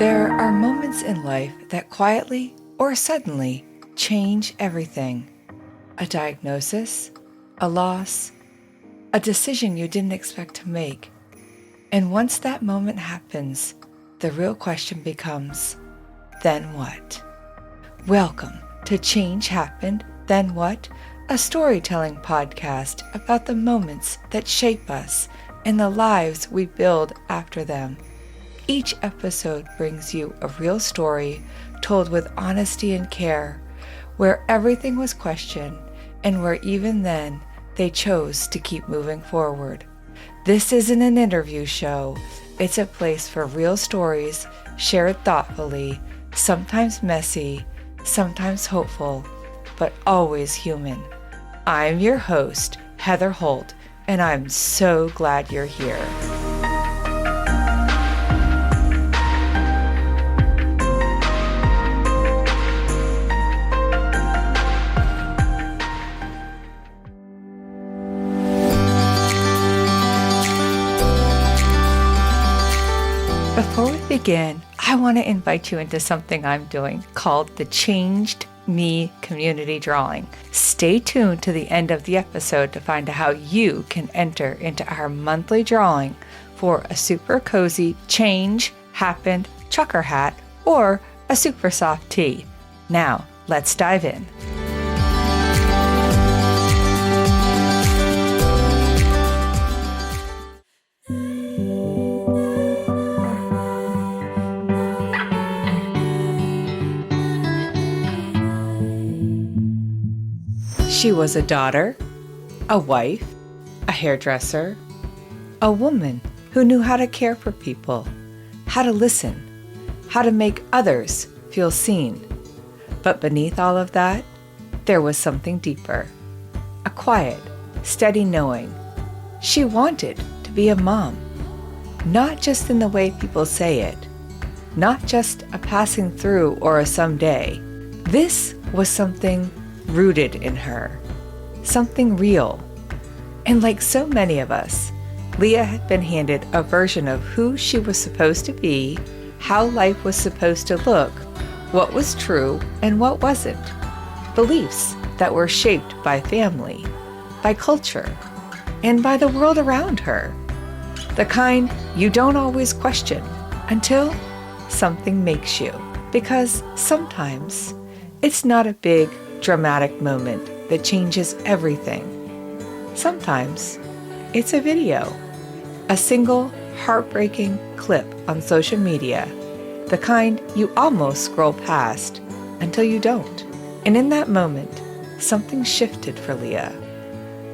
There are moments in life that quietly or suddenly change everything. A diagnosis, a loss, a decision you didn't expect to make. And once that moment happens, the real question becomes, then what? Welcome to Change Happened, Then What? A storytelling podcast about the moments that shape us and the lives we build after them. Each episode brings you a real story told with honesty and care, where everything was questioned and where even then they chose to keep moving forward. This isn't an interview show. It's a place for real stories shared thoughtfully, sometimes messy, sometimes hopeful, but always human. I'm your host, Heather Holt, and I'm so glad you're here. Before we begin, I want to invite you into something I'm doing called the Changed Me Community Drawing. Stay tuned to the end of the episode to find out how you can enter into our monthly drawing for a super cozy Change Happened trucker hat or a super soft tee. Now, let's dive in. She was a daughter, a wife, a hairdresser, a woman who knew how to care for people, how to listen, how to make others feel seen. But beneath all of that, there was something deeper, a quiet, steady knowing. She wanted to be a mom, not just in the way people say it, not just a passing through or a someday. This was something rooted in her, something real. And like so many of us, Leah had been handed a version of who she was supposed to be, how life was supposed to look, what was true and what wasn't. Beliefs that were shaped by family, by culture, and by the world around her. The kind you don't always question until something makes you. Because sometimes it's not a big, dramatic moment that changes everything. Sometimes it's a video, a single heartbreaking clip on social media, the kind you almost scroll past until you don't. And in that moment, something shifted for Leah,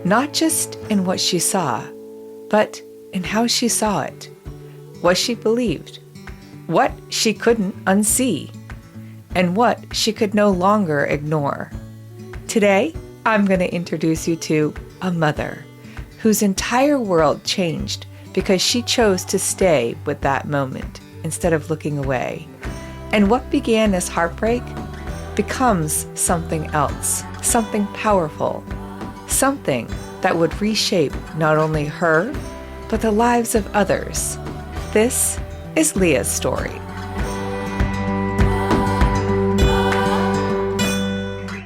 not just in what she saw, but in how she saw it, what she believed, what she couldn't unsee, and what she could no longer ignore. Today, I'm going to introduce you to a mother whose entire world changed because she chose to stay with that moment instead of looking away. And what began as heartbreak becomes something else, something powerful, something that would reshape not only her, but the lives of others. This is Leah's story.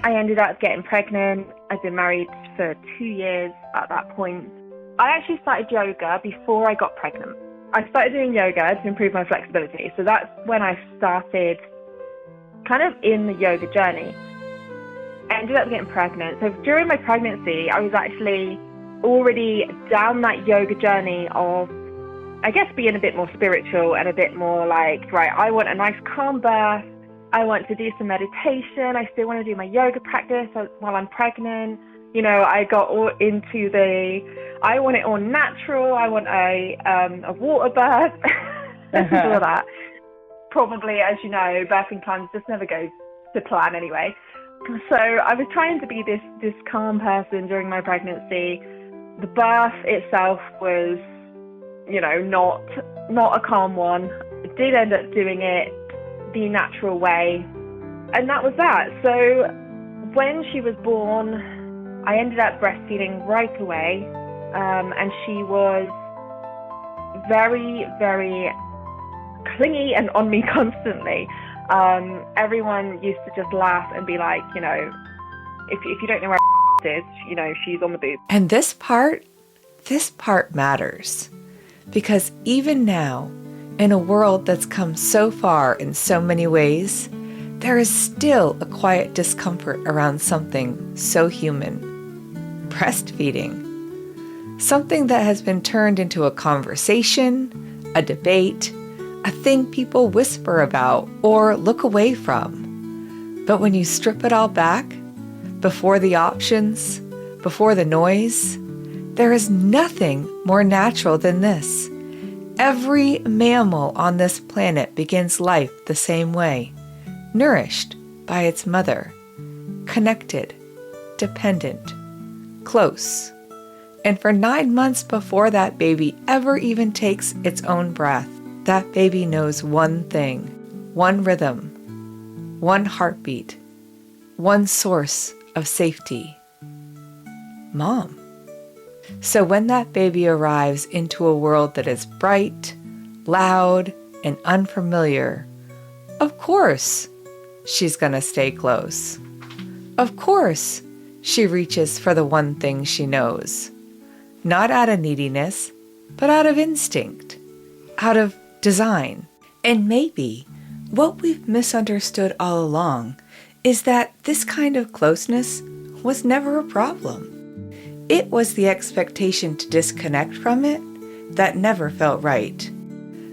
I ended up getting pregnant. I'd been married for 2 years at that point. I actually started yoga before I got pregnant. I started doing yoga to improve my flexibility. So that's when I started kind of in the yoga journey. I ended up getting pregnant. So during my pregnancy, I was actually already down that yoga journey of, I guess, being a bit more spiritual and a bit more like, right, I want a nice calm birth. I want to do some meditation. I still want to do my yoga practice while I'm pregnant. You know, I got all into I want it all natural. I want a water birth. All of that. Probably, as you know, birthing plans just never go to plan anyway. So I was trying to be this calm person during my pregnancy. The birth itself was, you know, not a calm one. I did end up doing it the natural way, and that was that. So when she was born, I ended up breastfeeding right away, and she was very, very clingy and on me constantly. Everyone used to just laugh and be like, if you don't know where is, she's on the boob. And this part matters. Because even now, in a world that's come so far in so many ways, there is still a quiet discomfort around something so human. Breastfeeding. Something that has been turned into a conversation, a debate, a thing people whisper about or look away from. But when you strip it all back, before the options, before the noise, there is nothing more natural than this. Every mammal on this planet begins life the same way, nourished by its mother, connected, dependent, close. And for 9 months before that baby ever even takes its own breath, that baby knows one thing, one rhythm, one heartbeat, one source of safety. Mom. So when that baby arrives into a world that is bright, loud, and unfamiliar, of course she's gonna stay close. Of course she reaches for the one thing she knows. Not out of neediness, but out of instinct, out of design. And maybe what we've misunderstood all along is that this kind of closeness was never a problem. It was the expectation to disconnect from it that never felt right.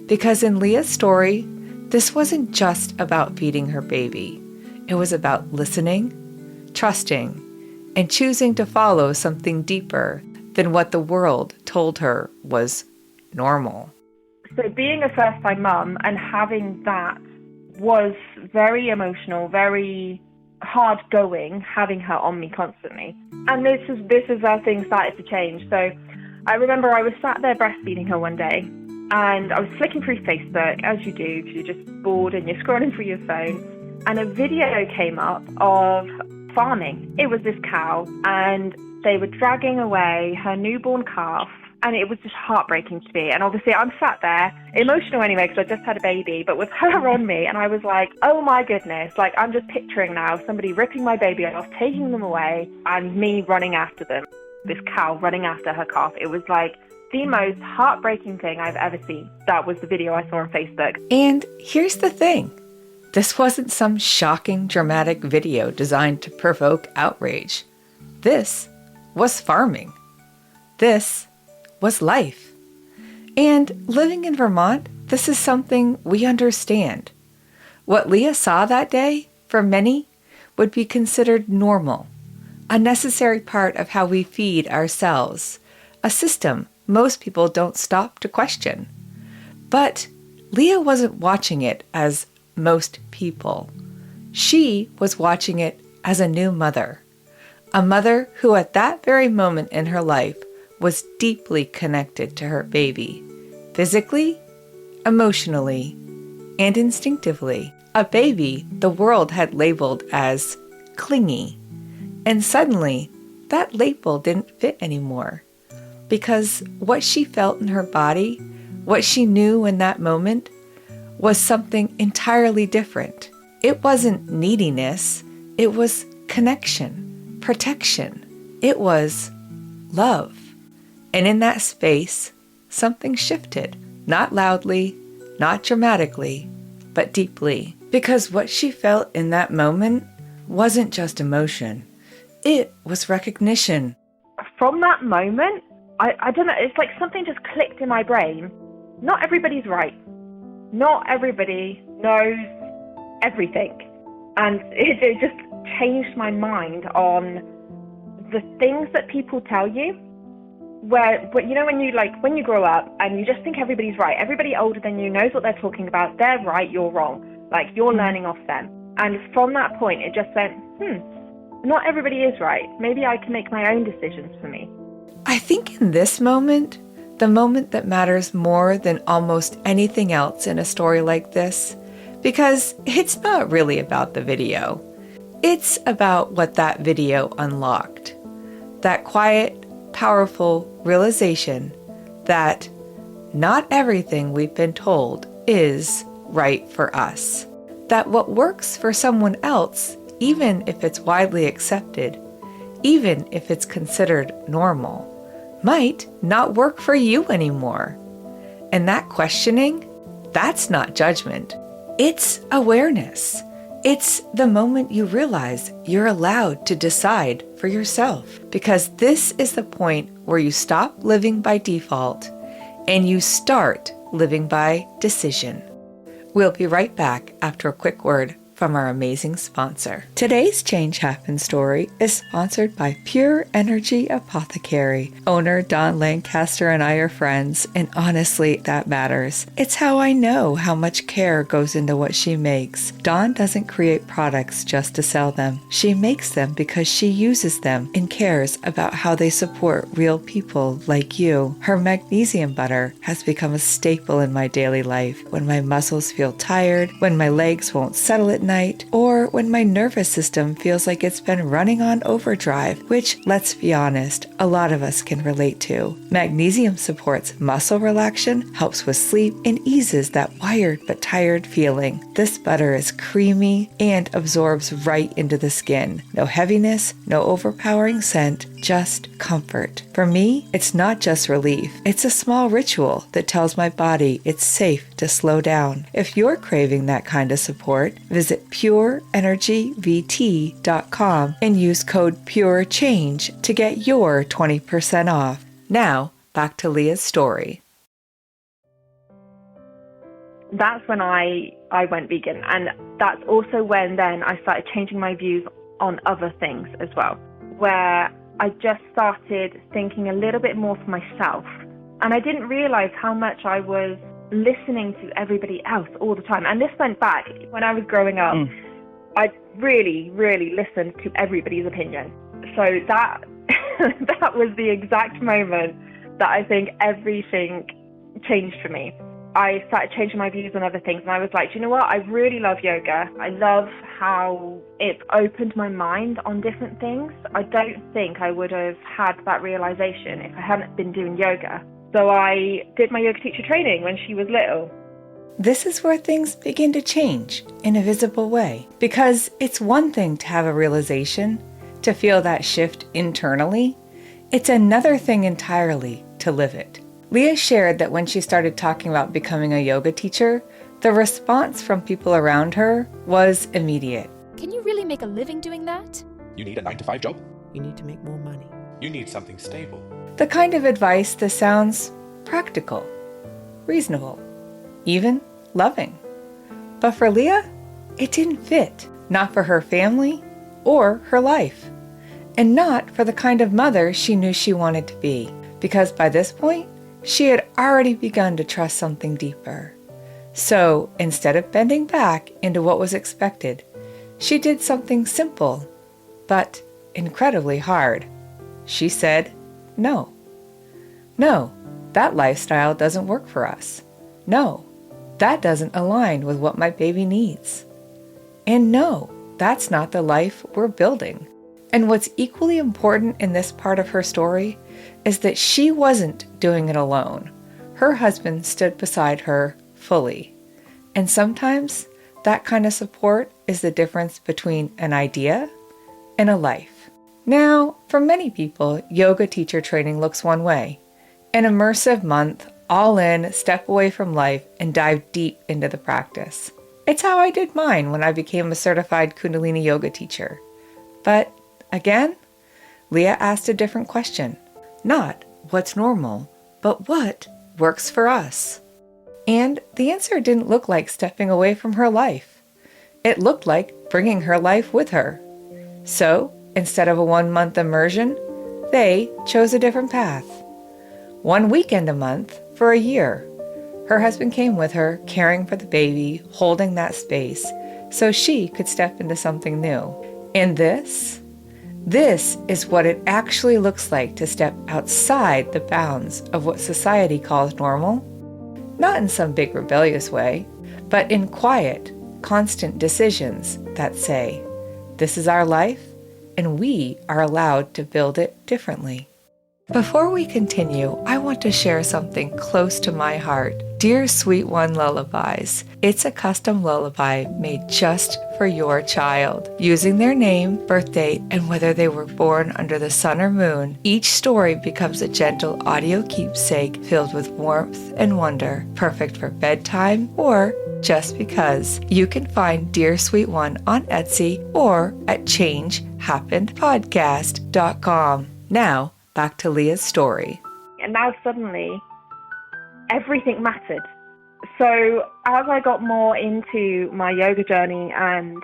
Because in Leah's story, this wasn't just about feeding her baby. It was about listening, trusting, and choosing to follow something deeper than what the world told her was normal. So being a first-time mum and having that was very emotional, very hard going, having her on me constantly. And this is where things started to change. So I remember I was sat there breastfeeding her one day, and I was flicking through Facebook, as you do, because you're just bored and you're scrolling through your phone, and a video came up of farming. It was this cow, and they were dragging away her newborn calf, and it was just heartbreaking to me. And obviously I'm sat there, emotional anyway, because I just had a baby, but with her on me, and I was like, oh my goodness, like I'm just picturing now somebody ripping my baby off, taking them away, and me running after them. This cow running after her calf. It was like the most heartbreaking thing I've ever seen. That was the video I saw on Facebook. And here's the thing. This wasn't some shocking, dramatic video designed to provoke outrage. This was farming. This was life. And living in Vermont, this is something we understand. What Leah saw that day, for many, would be considered normal, a necessary part of how we feed ourselves, a system most people don't stop to question. But Leah wasn't watching it as most people. She was watching it as a new mother. A mother who at that very moment in her life was deeply connected to her baby, physically, emotionally, and instinctively. A baby the world had labeled as clingy. And suddenly, that label didn't fit anymore. Because what she felt in her body, what she knew in that moment, was something entirely different. It wasn't neediness, it was connection, protection. It was love. And in that space, something shifted. Not loudly, not dramatically, but deeply. Because what she felt in that moment wasn't just emotion. It was recognition. From that moment, I don't know, it's like something just clicked in my brain. Not everybody's right. Not everybody knows everything. And it just changed my mind on the things that people tell you. Where you know, when you grow up and you just think everybody's right, everybody older than you knows what they're talking about, they're right, you're wrong. Like you're learning off them. And from that point, it just went, not everybody is right. Maybe I can make my own decisions for me. I think in this moment, the moment that matters more than almost anything else in a story like this, because it's not really about the video. It's about what that video unlocked. That quiet, powerful realization that not everything we've been told is right for us. That what works for someone else, even if it's widely accepted, even if it's considered normal, might not work for you anymore. And that questioning, that's not judgment. It's awareness. It's the moment you realize you're allowed to decide for yourself, because this is the point where you stop living by default and you start living by decision. We'll be right back after a quick word from our amazing sponsor. Today's Change Happen story is sponsored by Pure Energy Apothecary. Owner Dawn Lancaster and I are friends, and honestly, that matters. It's how I know how much care goes into what she makes. Dawn doesn't create products just to sell them. She makes them because she uses them and cares about how they support real people like you. Her magnesium butter has become a staple in my daily life when my muscles feel tired, when my legs won't settle at night, or when my nervous system feels like it's been running on overdrive, which, let's be honest, a lot of us can relate to. Magnesium supports muscle relaxation, helps with sleep, and eases that wired but tired feeling. This butter is creamy and absorbs right into the skin. No heaviness, no overpowering scent, just comfort. For me, it's not just relief. It's a small ritual that tells my body it's safe to slow down. If you're craving that kind of support, visit pureenergyvt.com and use code PURECHANGE to get your 20% off. Now, back to Leah's story. That's when I went vegan, and that's also when then I started changing my views on other things as well, where I just started thinking a little bit more for myself, and I didn't realize how much I was listening to everybody else all the time. And this went back when I was growing up. I really, really listened to everybody's opinion. So that that was the exact moment that I think everything changed for me. I started changing my views on other things, and I was like, do you know what? I really love yoga. I love how it opened my mind on different things. I don't think I would have had that realization if I hadn't been doing yoga. So I did my yoga teacher training when she was little. This is where things begin to change in a visible way, because it's one thing to have a realization, to feel that shift internally. It's another thing entirely to live it. Leah shared that when she started talking about becoming a yoga teacher, the response from people around her was immediate. Can you really make a living doing that? You need a 9-to-5 job? You need to make more money. You need something stable. The kind of advice that sounds practical, reasonable, even loving. But for Leah, it didn't fit. Not for her family or her life. And not for the kind of mother she knew she wanted to be. Because by this point, she had already begun to trust something deeper. So instead of bending back into what was expected, she did something simple, but incredibly hard. She said, no. No, that lifestyle doesn't work for us. No, that doesn't align with what my baby needs. And no, that's not the life we're building. And what's equally important in this part of her story is that she wasn't doing it alone. Her husband stood beside her fully. And sometimes that kind of support is the difference between an idea and a life. Now, for many people, yoga teacher training looks one way. An immersive month, all in, step away from life and dive deep into the practice. It's how I did mine when I became a certified Kundalini yoga teacher. But again, Leah asked a different question. Not what's normal, but what works for us. And the answer didn't look like stepping away from her life. It looked like bringing her life with her. So, instead of a 1-month immersion, they chose a different path. 1 weekend a month for a year. Her husband came with her, caring for the baby, holding that space, so she could step into something new. And this is what it actually looks like to step outside the bounds of what society calls normal. Not in some big rebellious way, but in quiet, constant decisions that say, this is our life, and we are allowed to build it differently. Before we continue, I want to share something close to my heart Dear Sweet One Lullabies. It's a custom lullaby made just for your child. Using their name, birth date, and whether they were born under the sun or moon, each story becomes a gentle audio keepsake filled with warmth and wonder, perfect for bedtime or just because. You can find Dear Sweet One on Etsy or at changehappenedpodcast.com. Now, back to Leah's story. And now suddenly, everything mattered. So as I got more into my yoga journey and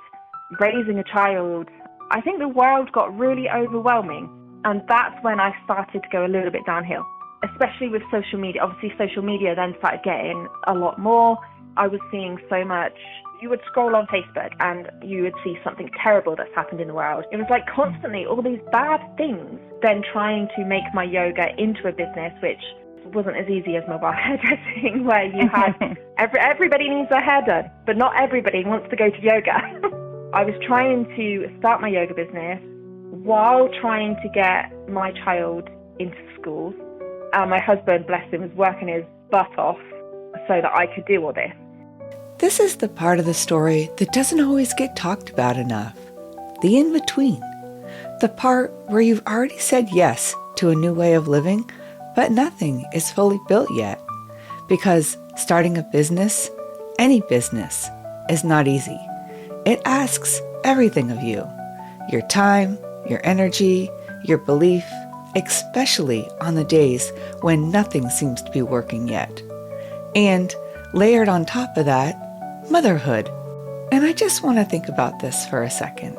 raising a child, I think the world got really overwhelming. And that's when I started to go a little bit downhill, especially with social media. Obviously, social media then started getting a lot more. I was seeing so much. You would scroll on Facebook and you would see something terrible that's happened in the world. It was like constantly all these bad things, then trying to make my yoga into a business, which wasn't as easy as mobile hairdressing, where you had everybody needs their hair done, but not everybody wants to go to yoga. I was trying to start my yoga business while trying to get my child into school. My husband, bless him, was working his butt off so that I could do all this. This is the part of the story that doesn't always get talked about enough. The in-between. The part where you've already said yes to a new way of living, but nothing is fully built yet. Because starting a business, any business, is not easy. It asks everything of you. Your time, your energy, your belief, especially on the days when nothing seems to be working yet. And layered on top of that, motherhood. And I just want to think about this for a second,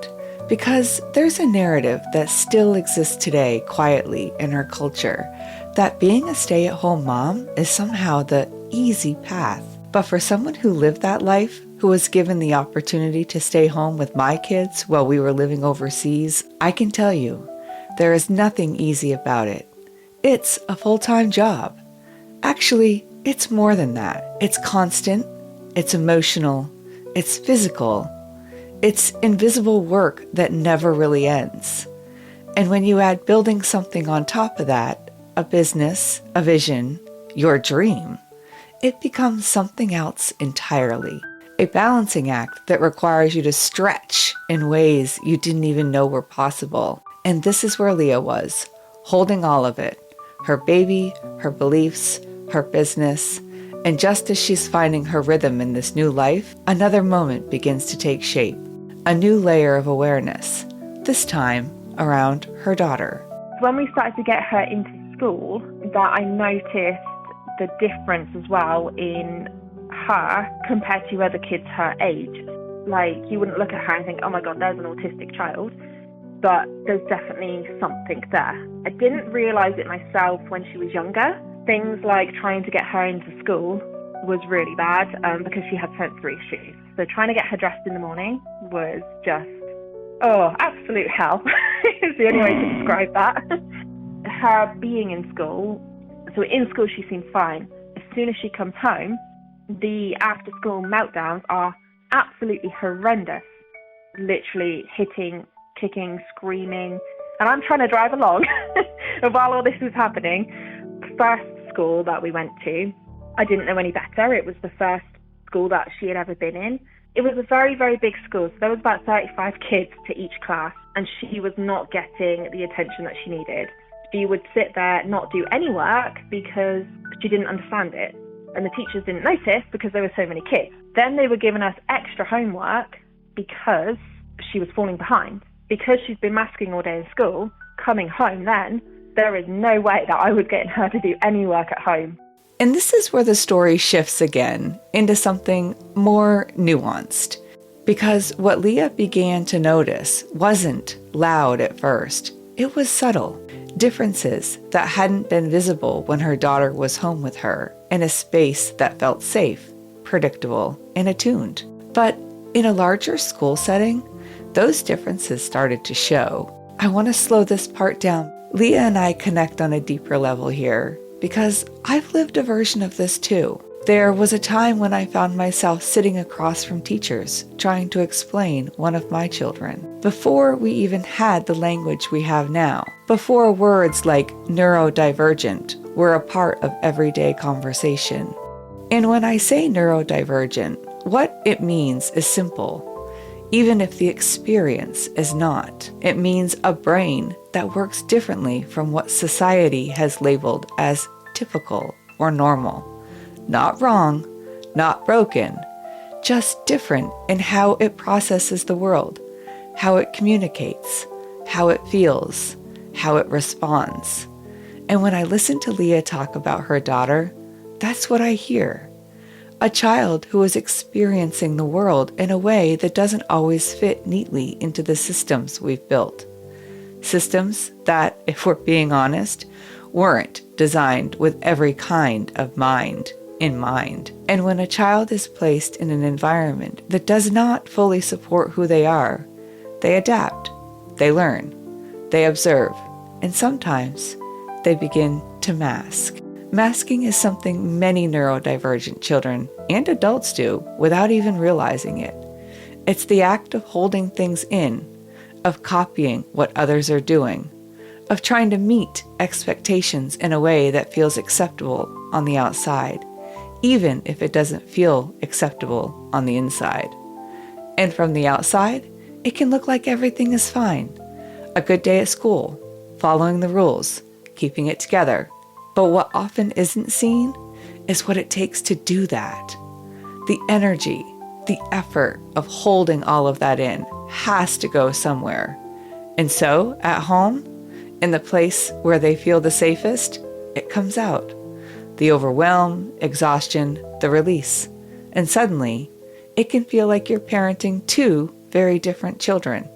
because there's a narrative that still exists today quietly in our culture that being a stay-at-home mom is somehow the easy path. But for someone who lived that life, who was given the opportunity to stay home with my kids while we were living overseas, I can tell you, there is nothing easy about it. It's a full-time job. Actually, it's more than that. It's constant. It's emotional, it's physical, it's invisible work that never really ends. And when you add building something on top of that, a business, a vision, your dream, it becomes something else entirely. A balancing act that requires you to stretch in ways you didn't even know were possible. And this is where Leah was, holding all of it, her baby, her beliefs, her business. And just as she's finding her rhythm in this new life, another moment begins to take shape. A new layer of awareness, this time around her daughter. When we started to get her into school, that I noticed the difference as well in her compared to other kids her age. Like, you wouldn't look at her and think, oh my God, there's an autistic child. But there's definitely something there. I didn't realize it myself when she was younger. Things like trying to get her into school was really bad because she had sensory issues. So trying to get her dressed in the morning was just, absolute hell. Is the only way to describe that. Her being in school, so in school she seemed fine. As soon as she comes home, the after-school meltdowns are absolutely horrendous. Literally hitting, kicking, screaming. And I'm trying to drive along while all this is happening. First school that we went to, I didn't know any better. It was the first school that she had ever been in. It was a very, very big school. So there was about 35 kids to each class, and she was not getting the attention that she needed. She would sit there, not do any work because she didn't understand it. And the teachers didn't notice because there were so many kids. Then they were giving us extra homework because she was falling behind. Because she's been masking all day in school, coming home then, there is no way that I would get her to do any work at home. And this is where the story shifts again into something more nuanced. Because what Leah began to notice wasn't loud at first. It was subtle. Differences that hadn't been visible when her daughter was home with her in a space that felt safe, predictable, and attuned. But in a larger school setting, those differences started to show. I want to slow this part down. Leah and I connect on a deeper level here because I've lived a version of this too. There was a time when I found myself sitting across from teachers trying to explain one of my children. Before we even had the language we have now. Before words like neurodivergent were a part of everyday conversation. And when I say neurodivergent, what it means is simple. Even if the experience is not, it means a brain that works differently from what society has labeled as typical or normal. Not wrong, not broken, just different in how it processes the world, how it communicates, how it feels, how it responds. And when I listen to Leah talk about her daughter, that's what I hear. A child who is experiencing the world in a way that doesn't always fit neatly into the systems we've built. Systems that, if we're being honest, weren't designed with every kind of mind in mind. And when a child is placed in an environment that does not fully support who they are, they adapt, they learn, they observe, and sometimes they begin to mask. Masking is something many neurodivergent children and adults do without even realizing it. It's the act of holding things in, of copying what others are doing, of trying to meet expectations in a way that feels acceptable on the outside, even if it doesn't feel acceptable on the inside. And from the outside, it can look like everything is fine. A good day at school, following the rules, keeping it together. But what often isn't seen is what it takes to do that. The energy, the effort of holding all of that in has to go somewhere. And so, at home, in the place where they feel the safest, it comes out. The overwhelm, exhaustion, the release. And suddenly, it can feel like you're parenting two very different children.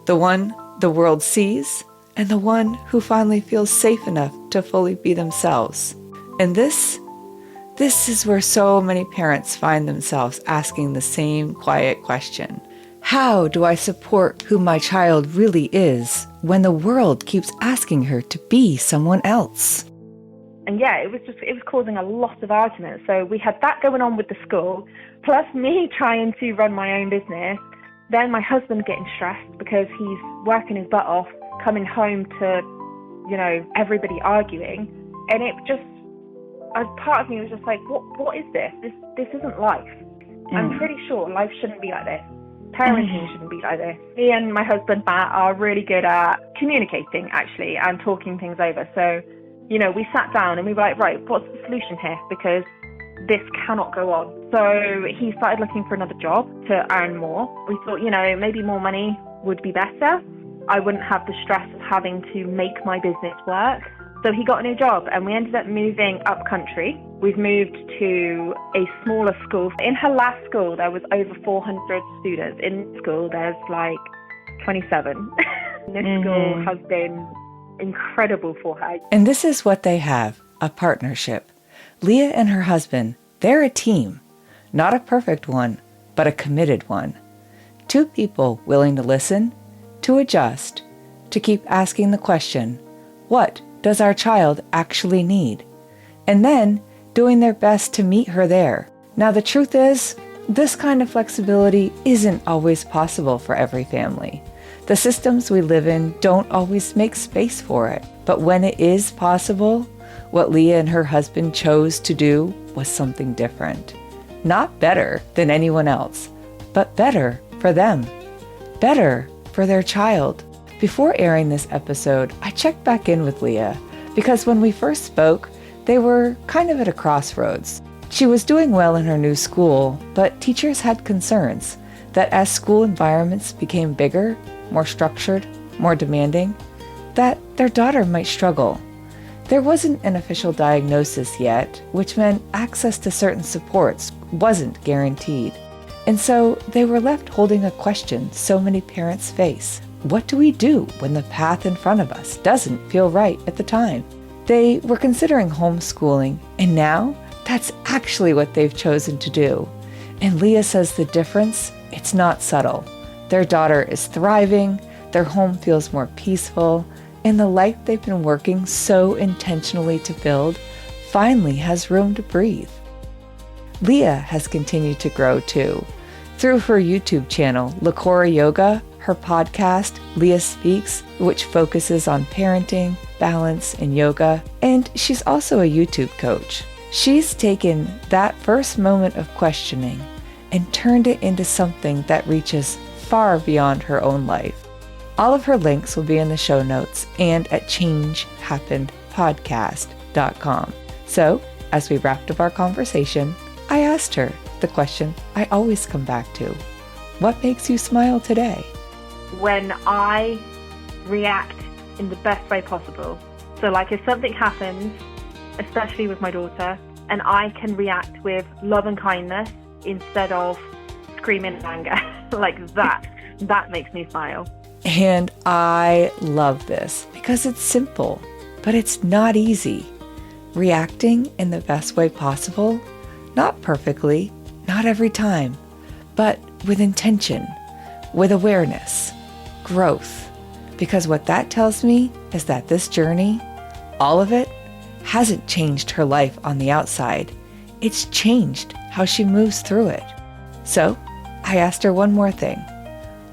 The one the world sees, and the one who finally feels safe enough to fully be themselves. And this is where so many parents find themselves asking the same quiet question. How do I support who my child really is when the world keeps asking her to be someone else? And yeah, it was causing a lot of arguments. So we had that going on with the school, plus me trying to run my own business, then my husband getting stressed because he's working his butt off, coming home to, everybody arguing. And it just, a part of me was just like, what is this? This isn't life. I'm pretty sure life shouldn't be like this. Parenting shouldn't be like this. Me and my husband, Matt, are really good at communicating, actually, and talking things over. So, we sat down and we were like, right, what's the solution here? Because this cannot go on. So he started looking for another job to earn more. We thought, maybe more money would be better. I wouldn't have the stress of having to make my business work. So he got a new job and we ended up moving up country. We've moved to a smaller school. In her last school, there was over 400 students. In school, there's like 27. This school has been incredible for her. And this is what they have, a partnership. Leah and her husband, they're a team. Not a perfect one, but a committed one. Two people willing to listen, to adjust, to keep asking the question, what does our child actually need? And then doing their best to meet her there. Now the truth is, this kind of flexibility isn't always possible for every family. The systems we live in don't always make space for it. But when it is possible, what Leah and her husband chose to do was something different. Not better than anyone else, but better for them. Better for their child. Before airing this episode, I checked back in with Leah because when we first spoke, they were kind of at a crossroads. She was doing well in her new school, but teachers had concerns that as school environments became bigger, more structured, more demanding, that their daughter might struggle. There wasn't an official diagnosis yet, which meant access to certain supports wasn't guaranteed. And so they were left holding a question so many parents face. What do we do when the path in front of us doesn't feel right at the time? They were considering homeschooling, and now that's actually what they've chosen to do. And Leah says the difference, it's not subtle. Their daughter is thriving, their home feels more peaceful, and the life they've been working so intentionally to build finally has room to breathe. Leah has continued to grow too. Through her YouTube channel, Lakora Yoga, her podcast, Leah Speaks, which focuses on parenting, balance, and yoga, and she's also a YouTube coach. She's taken that first moment of questioning and turned it into something that reaches far beyond her own life. All of her links will be in the show notes and at changehappenedpodcast.com. So, as we wrapped up our conversation, I asked her the question I always come back to. What makes you smile today? When I react in the best way possible. So like if something happens, especially with my daughter, and I can react with love and kindness instead of screaming in anger, like that makes me smile. And I love this because it's simple, but it's not easy. Reacting in the best way possible, not perfectly, not every time, but with intention, with awareness, growth. Because what that tells me is that this journey, all of it, hasn't changed her life on the outside. It's changed how she moves through it. So I asked her one more thing.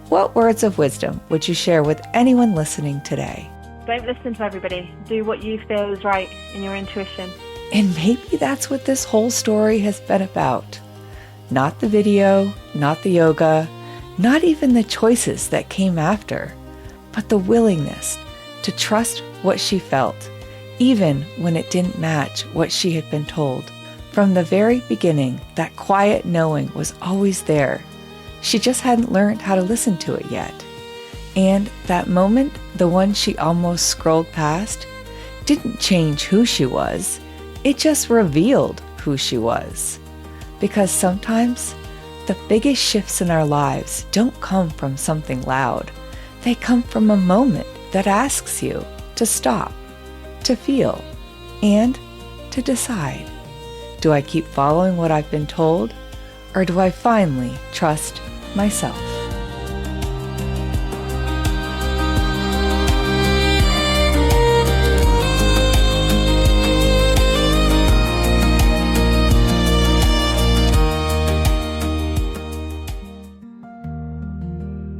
What words of wisdom would you share with anyone listening today? Don't listen to everybody. Do what you feel is right in your intuition. And maybe that's what this whole story has been about. Not the video, not the yoga, not even the choices that came after, but the willingness to trust what she felt, even when it didn't match what she had been told. From the very beginning, that quiet knowing was always there. She just hadn't learned how to listen to it yet. And that moment, the one she almost scrolled past, didn't change who she was. It just revealed who she was. Because sometimes the biggest shifts in our lives don't come from something loud. They come from a moment that asks you to stop, to feel, and to decide. Do I keep following what I've been told, or do I finally trust myself?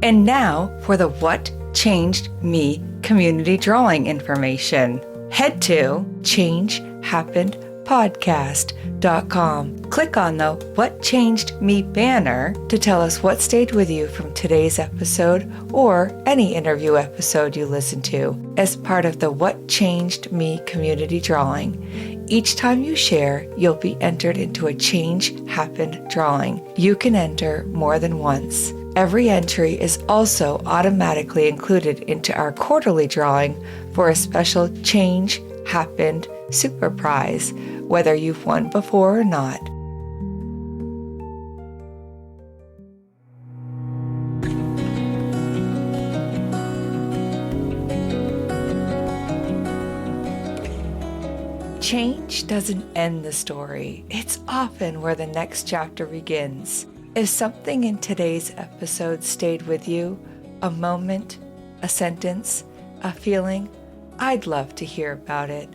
And now for the What Changed Me community drawing information. Head to changehappenedpodcast.com. Click on the What Changed Me banner to tell us what stayed with you from today's episode or any interview episode you listen to as part of the What Changed Me community drawing. Each time you share, you'll be entered into a Change Happened drawing. You can enter more than once. Every entry is also automatically included into our quarterly drawing for a special Change Happened Super Prize, whether you've won before or not. Change doesn't end the story. It's often where the next chapter begins. If something in today's episode stayed with you, a moment, a sentence, a feeling, I'd love to hear about it.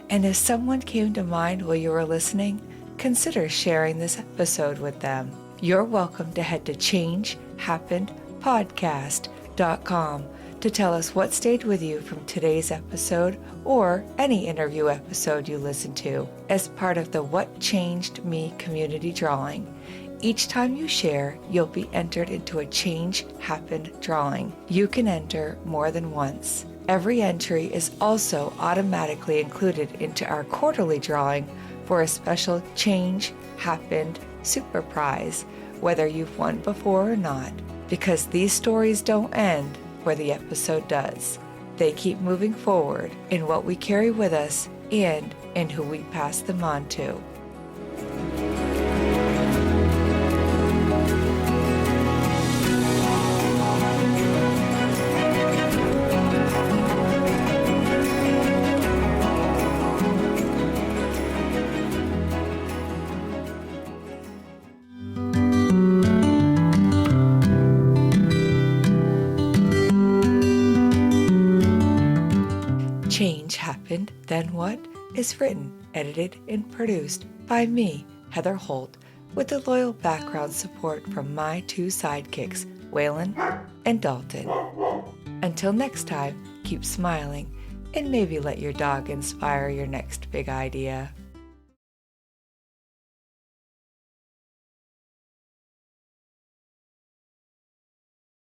And if someone came to mind while you were listening, consider sharing this episode with them. You're welcome to head to changehappenedpodcast.com to tell us what stayed with you from today's episode or any interview episode you listen to as part of the What Changed Me community drawing. Each time you share, you'll be entered into a Change Happened drawing. You can enter more than once. Every entry is also automatically included into our quarterly drawing for a special Change Happened Super Prize, whether you've won before or not. Because these stories don't end where the episode does. They keep moving forward in what we carry with us and in who we pass them on to. Change Happened, Then What? Is written, edited, and produced by me, Heather Holt, with the loyal background support from my two sidekicks, Waylon and Dalton. Until next time, keep smiling and maybe let your dog inspire your next big idea.